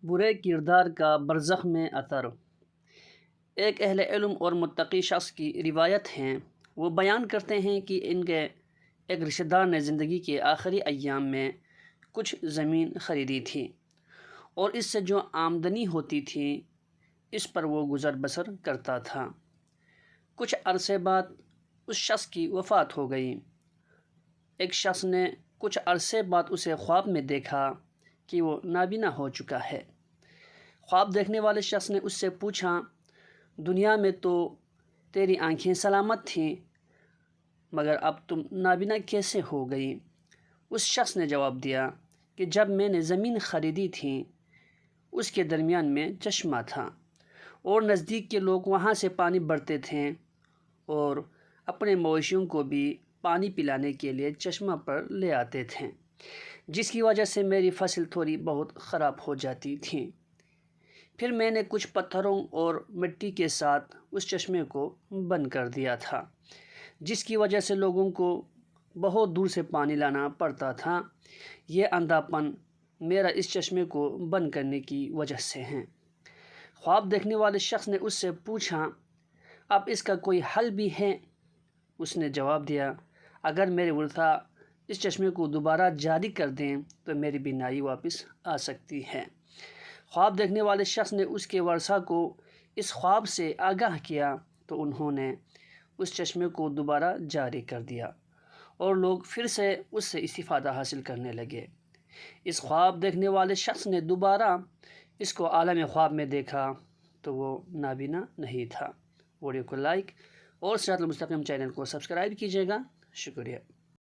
برے کردار کا برزخ میں اثر۔ ایک اہل علم اور متقی شخص کی روایت ہیں، وہ بیان کرتے ہیں کہ ان کے ایک رشتہ دار نے زندگی کے آخری ایام میں کچھ زمین خریدی تھی اور اس سے جو آمدنی ہوتی تھی اس پر وہ گزر بسر کرتا تھا۔ کچھ عرصے بعد اس شخص کی وفات ہو گئی۔ ایک شخص نے کچھ عرصے بعد اسے خواب میں دیکھا کہ وہ نابینا ہو چکا ہے۔ خواب دیکھنے والے شخص نے اس سے پوچھا، دنیا میں تو تیری آنکھیں سلامت تھیں مگر اب تم نابینا کیسے ہو گئی؟ اس شخص نے جواب دیا کہ جب میں نے زمین خریدی تھی اس کے درمیان میں چشمہ تھا اور نزدیک کے لوگ وہاں سے پانی بھرتے تھے اور اپنے مویشیوں کو بھی پانی پلانے کے لیے چشمہ پر لے آتے تھے، جس کی وجہ سے میری فصل تھوڑی بہت خراب ہو جاتی تھی۔ پھر میں نے کچھ پتھروں اور مٹی کے ساتھ اس چشمے کو بند کر دیا تھا، جس کی وجہ سے لوگوں کو بہت دور سے پانی لانا پڑتا تھا۔ یہ اندھا پن میرا اس چشمے کو بند کرنے کی وجہ سے ہے۔ خواب دیکھنے والے شخص نے اس سے پوچھا، اب اس کا کوئی حل بھی ہے؟ اس نے جواب دیا، اگر میرے ورثاء اس چشمے کو دوبارہ جاری کر دیں تو میری بینائی واپس آ سکتی ہے۔ خواب دیکھنے والے شخص نے اس کے ورثاء کو اس خواب سے آگاہ کیا تو انہوں نے اس چشمے کو دوبارہ جاری کر دیا اور لوگ پھر سے اس سے استفادہ حاصل کرنے لگے۔ اس خواب دیکھنے والے شخص نے دوبارہ اس کو عالم خواب میں دیکھا تو وہ نابینا نہیں تھا۔ ویڈیو کو لائک اور صراط المستقیم چینل کو سبسکرائب کیجیے گا۔ شکریہ۔